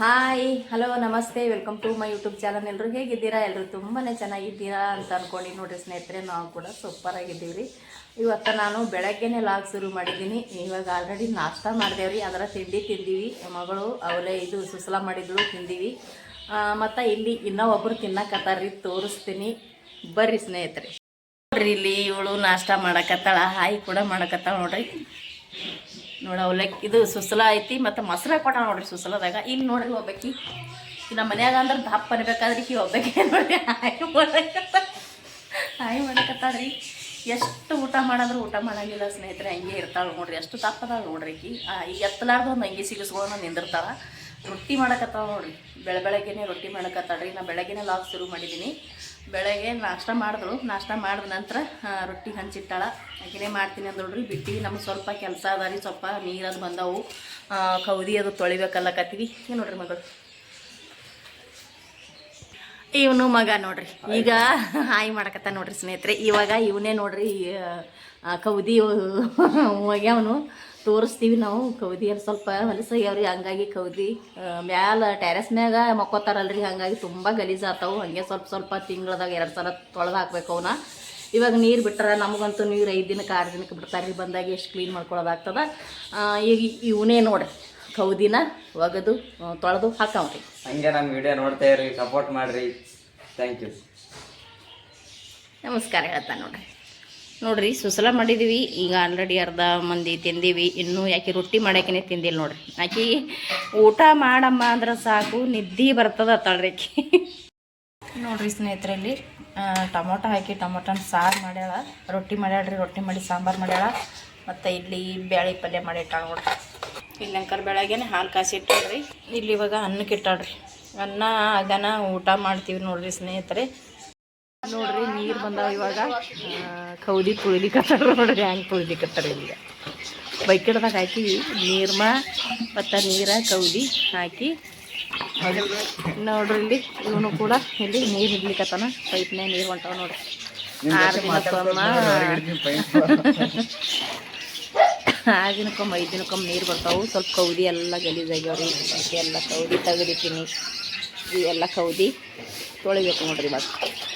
Hi hello ನಮಸ್ತೆ welcome to my YouTube channel. ಎಲ್ಲರೂ ಹೇಗಿದ್ದೀರಾ? ಎಲ್ಲರೂ ತುಂಬಾ ಚೆನ್ನಾಗಿದ್ದೀರಾ ಅಂತ ಅಂದ್ಕೊಂಡು ನೋಡಿರಿ ಸ್ನೇಹಿತರೆ, ನಾವು ಕೂಡ ಸೂಪರ್ ಆಗಿದ್ದೀವಿ ರೀ. ಇವತ್ತು ನಾನು ಬೆಳಗ್ಗೆನೇ ಲಾಗ್ ಶುರು ಮಾಡಿದ್ದೀನಿ. ಇವಾಗ ಆಲ್ರೆಡಿ ನಾಷ್ಟ ಮಾಡಿದೇವ್ರಿ, ಅದರ ತಿಂಡಿ ತಿಂದೀವಿ. ಮಗಳು ಅವಲೇ ಇದು ಸುಸಲಾ ಮಾಡಿದಳು ತಿಂದೀವಿ. ಮತ್ತು ಇಲ್ಲಿ ಇನ್ನೂ ಒಬ್ಬರು ತಿನ್ನಕತ್ತಾರ್ರಿ, ತೋರಿಸ್ತೀನಿ ಬರ್ರಿ ಸ್ನೇಹಿತರೆ. ನೋಡ್ರಿ ಇಲ್ಲಿ ಇವಳು ನಾಷ್ಟ ಮಾಡಕತ್ತಾಳ, ಹಾಯಿ ಕೂಡ ಮಾಡಕತ್ತಾಳ ನೋಡ್ರಿ. ಅವಲಕ್ಕಿ ಇದು ಸುಸಲಾ ಐತಿ ಮತ್ತು ಮೊಸರು ಕೊಟ್ಟ ನೋಡ್ರಿ ಸುಸಲಾದಾಗ. ಇಲ್ಲಿ ನೋಡ್ರಿ ಒಬ್ಬಾಕಿ ನಮ್ಮ ಮನ್ಯಾಗ ಅಂದ್ರೆ ದಪ್ಪ ಅನ್ಬೇಕಾದ್ರೆ ಈ ಒಬ್ಬಾಕಿ ನೋಡ್ರಿ ಹಾಯಿ ಮಾಡಕತ್ತಾಳ್ರಿ. ಎಷ್ಟು ಊಟ ಮಾಡಿದ್ರು ಊಟ ಮಾಡಂಗಿಲ್ಲ ಸ್ನೇಹಿತರೆ, ಹಂಗೆ ಇರ್ತಾಳೆ ನೋಡ್ರಿ. ಅಷ್ಟು ದಪ್ಪದಾಗ ನೋಡ್ರಿ ಈಗ ಎತ್ತಲಾರ್ದು ಒಂದು ಅಂಗಿ ಸಿಗಿಸ್ಕೊಂಡು ನಿಂದಿರ್ತಾಳೆ. ರೊಟ್ಟಿ ಮಾಡಕತ್ತಾಳ ನೋಡ್ರಿ, ಬೆಳಗ್ಗೆನೇ ರೊಟ್ಟಿ ಮಾಡಕತ್ತಾಳ್ರಿ. ನಾ ಬೆಳಗ್ಗೆನೇ ಲಾಗ್ ಶುರು ಮಾಡಿದ್ದೀನಿ. ಬೆಳಗ್ಗೆ ನಾಷ್ಟ ಮಾಡಿದ್ರು, ನಾಷ್ಟ ಮಾಡಿದ ನಂತರ ರೊಟ್ಟಿ ಹಂಚಿಟ್ಟಾಳ. ಹಾಗೆಯೇ ಮಾಡ್ತೀನಿ ಅಂತ ನೋಡ್ರಿ. ಬಿಟ್ಟು ನಮ್ಗೆ ಸ್ವಲ್ಪ ಕೆಲಸ ಅದ ರೀ, ಸ್ವಲ್ಪ ನೀರದು ಬಂದವು, ಕೌದಿ ಅದು ತೊಳಿಬೇಕಲ್ಲಕತ್ತೀವಿ. ನೋಡ್ರಿ ಮಗಳು, ಇವನು ಮಗ ನೋಡ್ರಿ ಈಗ ಹಾಯಿ ಮಾಡಕತ್ತ ನೋಡ್ರಿ ಸ್ನೇಹಿತರೆ. ಇವಾಗ ಇವನೇ ನೋಡ್ರಿ ಕೌದಿ ಒಗ್ಯಾವನು ತೋರಿಸ್ತೀವಿ ನಾವು. ಕೌದಿಯಲ್ಲಿ ಸ್ವಲ್ಪ ಹೊಲಸಾಗ್ಯಾವ್ರಿ, ಹಂಗಾಗಿ ಕೌದಿ ಮ್ಯಾಲ ಟೆರೆಸ್ ಮ್ಯಾಗ ಮಕ್ಕೋತಾರಲ್ರಿ, ಹಾಗಾಗಿ ತುಂಬ ಗಲೀಜಾಗ್ತಾವೆ. ಹಾಗೆ ಸ್ವಲ್ಪ ತಿಂಗಳದಾಗ 2 ಸಲ ತೊಳೆದು ಹಾಕ್ಬೇಕು ಅವನ್ನ. ಇವಾಗ ನೀರು ಬಿಟ್ಟಾರ, ನಮಗಂತೂ ನೀರು 5 ದಿನಕ್ಕೆ 6 ದಿನಕ್ಕೆ ಬಿಡ್ತಾರೆ ರೀ. ಬಂದಾಗ ಎಷ್ಟು ಕ್ಲೀನ್ ಮಾಡ್ಕೊಳ್ಳೋದಾಗ್ತದೆ. ಈಗ ಇವನೇ ನೋಡ್ರಿ ಕೌದಿನ ಒಗೆದು ತೊಳೆದು ಹಾಕವ್ರಿ. ಹಂಗೆ ನಮ್ಮ ವಿಡಿಯೋ ನೋಡ್ತಾ ಇರಿ, ಸಪೋರ್ಟ್ ಮಾಡಿರಿ. Thank you. ನಮಸ್ಕಾರ ಹೇಳ್ತಾ ನೋಡ್ರಿ ಸುಸಲಾ ಮಾಡಿದ್ದೀವಿ. ಈಗ ಆಲ್ರೆಡಿ ಅರ್ಧ ಮಂದಿ ತಿಂದೀವಿ. ಇನ್ನೂ ಯಾಕೆ ರೊಟ್ಟಿ ಮಾಡೋಕೆ ತಿಂದಿಲ್ಲ ನೋಡ್ರಿ. ಆಕೆ ಊಟ ಮಾಡಮ್ಮ ಅಂದ್ರೆ ಸಾಕು ನಿದ್ದೆ ಬರ್ತದ ತಳ್ರಿ ಆಕೆ. ನೋಡ್ರಿ ಸ್ನೇಹಿತರಲ್ಲಿ ಟೊಮೊಟೊ ಹಾಕಿ ಟೊಮೊಟೊನ ಸಾರು ಮಾಡ್ಯಾಳ, ರೊಟ್ಟಿ ಮಾಡ್ಯಾಳ್ರಿ. ರೊಟ್ಟಿ ಮಾಡಿ ಸಾಂಬಾರು ಮಾಡ್ಯಾಳ. ಮತ್ತು ಇಲ್ಲಿ ಬ್ಯಾಳಿ ಪಲ್ಯ ಮಾಡಿಟ್ಟಾಳ ನೋಡ್ರಿ. ಇಲ್ಲಿ ಅಂಕರ್ ಬೆಳಗ್ಗೆನೆ ಹಾಲು ಕಾಸಿ ಇಟ್ಟಾಳ್ರಿ. ಇಲ್ಲಿ ಇವಾಗ ಅನ್ನಕ್ಕೆ ಇಟ್ಟಾಳ್ರಿ. ಅನ್ನ ಆಗನ ಊಟ ಮಾಡ್ತೀವಿ ನೋಡ್ರಿ ಸ್ನೇಹಿತರೆ. ನೋಡ್ರಿ ನೀರು ಬಂದಾವ. ಇವಾಗ ಕೌದಿ ತುಳಿಲಿಕ್ಕತ್ತಾರ ನೋಡ್ರಿ, ಹ್ಯಾಂಗೆ ತುಳಿಲಿಕ್ಕತ್ತಾರ. ಈಗ ಬೈಕಿಡ್ದಾಗ ಹಾಕಿ ನೀರ್ಮ ಮತ್ತು ನೀರ ಕೌದಿ ಹಾಕಿ ನೋಡ್ರಿ. ಇಲ್ಲಿ ಇವನು ಕೂಡ ಇಲ್ಲಿ ನೀರು ಹಿಡ್ಲಿಕ್ಕತ್ತಾನ. ಪೈಪ್ನಾಗ ನೀರು ಹೊಂಟಾವ ನೋಡ್ರಿ. 6 ದಿನಕ್ಕೊಮ್ಮ 6 ದಿನಕ್ಕೊಮ್ಮೆ 5 ದಿನಕ್ಕೊಮ್ಮೆ ನೀರು ಬರ್ತಾವೆ. ಸ್ವಲ್ಪ ಕೌದಿ ಎಲ್ಲ ಗಲೀಜಾಗ್ಯಾವ್ರಿ. ಎಲ್ಲ ಕೌದಿ ತೆಗೆದಿಟ್ಟಿನಿ. ಇವೆಲ್ಲ ಕೌದಿ ತೊಳಿಬೇಕು ನೋಡ್ರಿ.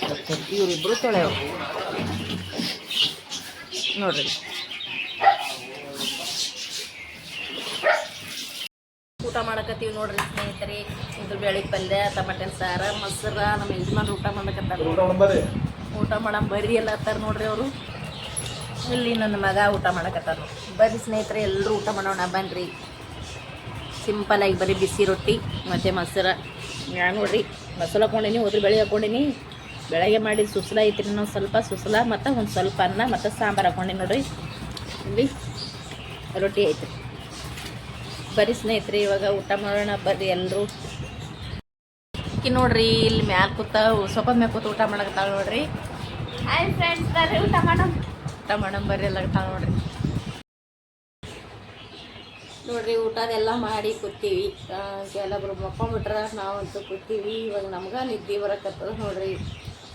ಮತ್ತು ಇವರಿಬ್ಬರು ತೊಳೆಯಬೇಕು ನೋಡ್ರಿ. ಊಟ ಮಾಡಕತ್ತೀವಿ ನೋಡ್ರಿ ಸ್ನೇಹಿತರೆ. ಇದ್ರ ಬ್ಯಾಳಿ ಪಲ್ಯ, ಟಮಾಟೆ ಸಾರು, ಮೊಸರು. ನಮ್ಮ ಯಜಮಾನ್ರು ಊಟ ಮಾಡಕತ್ತಾರ. ಊಟ ಮಾಡೋ ಬರ್ರಿ ಎಲ್ಲ ಹತ್ತಾರ ನೋಡ್ರಿ ಅವರು. ಇಲ್ಲಿ ನನ್ನ ಮಗ ಊಟ ಮಾಡಕತ್ತಾರ. ಬರ್ರಿ ಸ್ನೇಹಿತರೆ, ಎಲ್ಲರೂ ಊಟ ಮಾಡೋಣ ಬನ್ನಿರಿ. ಸಿಂಪಲಾಗಿ ಬರೀ ಬಿಸಿ ರೊಟ್ಟಿ ಮತ್ತು ಮೊಸರು. ನಾನು ನೋಡ್ರಿ ಮಸಾಲೆ ಹಾಕ್ಕೊಂಡೀನಿ, ಉದ್ರ ಬೇಳೆ ಹಾಕ್ಕೊಂಡೀನಿ. ಬೆಳಗ್ಗೆ ಮಾಡಿದ ಸುಸಲಾ ಐತ್ರಿ, ನಾವು ಸ್ವಲ್ಪ ಸುಸಲಾ ಮತ್ತು ಒಂದು ಸ್ವಲ್ಪ ಅನ್ನ ಮತ್ತು ಸಾಂಬಾರು ಹಾಕ್ಕೊಂಡೀನಿ ನೋಡ್ರಿ. ಇಲ್ಲಿ ರೊಟ್ಟಿ ಐತ್ರಿ. ಬರೀ ಸ್ನೇಹಿತರೆ ಇವಾಗ ಊಟ ಮಾಡೋಣ ಬರ್ರಿ ಎಲ್ಲರೂ. ನೋಡ್ರಿ ಇಲ್ಲಿ ಮ್ಯಾಲೆ ಕೂತ ಸ್ವಲ್ಪ ಮ್ಯಾಲೆ ಕೂತ ಊಟ ಮಾಡಕತ್ತಾಳ ನೋಡ್ರಿ. ಹಾಯ್ ಫ್ರೆಂಡ್ಸ್, ಬರ್ರಿ ಊಟ ಮಾಡೋಣ ಬರ್ರಿ ಎಲ್ಲ ನೋಡ್ರಿ. ನೋಡ್ರಿ ಊಟದೆಲ್ಲ ಮಾಡಿ ಕೂತೀವಿ. ಕೆಲವೊಬ್ರು ಮಕ್ಕೊಂಡ್ಬಿಟ್ರೆ ನಾವಂತೂ ಕೂತೀವಿ. ಇವಾಗ ನಮ್ಗೆ ನಿದ್ದೆ ಬರಕತ್ತದ ನೋಡ್ರಿ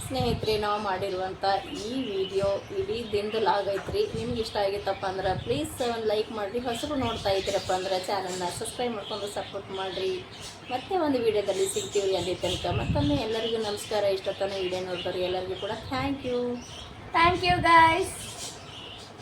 ಸ್ನೇಹಿತರೆ. ನಾವು ಮಾಡಿರುವಂಥ ಈ ವಿಡಿಯೋ ಇಡೀ ದಿನದ ಲಾಗ್ ಐತ್ರಿ. ನಿಮ್ಗೆ ಇಷ್ಟ ಆಗಿತ್ತಪ್ಪ ಅಂದ್ರೆ ಪ್ಲೀಸ್ ಒಂದು ಲೈಕ್ ಮಾಡಿರಿ. ಹೊಸರು ನೋಡ್ತಾ ಇದ್ದೀರಪ್ಪ ಅಂದ್ರೆ ಚಾನಲ್ನ ಸಬ್ಸ್ಕ್ರೈಬ್ ಮಾಡ್ಕೊಂಡು ಸಪೋರ್ಟ್ ಮಾಡಿರಿ. ಮತ್ತೆ ಒಂದು ವಿಡಿಯೋದಲ್ಲಿ ಸಿಗ್ತೀವಿ ಅಲ್ಲಿ ತನಕ. ಮತ್ತೊಮ್ಮೆ ಎಲ್ಲರಿಗೂ ನಮಸ್ಕಾರ. ಇಷ್ಟೊತ್ತನ ವಿಡಿಯೋ ನೋಡ್ತಾರೆ ಎಲ್ಲರಿಗೂ ಕೂಡ ಥ್ಯಾಂಕ್ ಯು ಗಾಯ್ಸ್.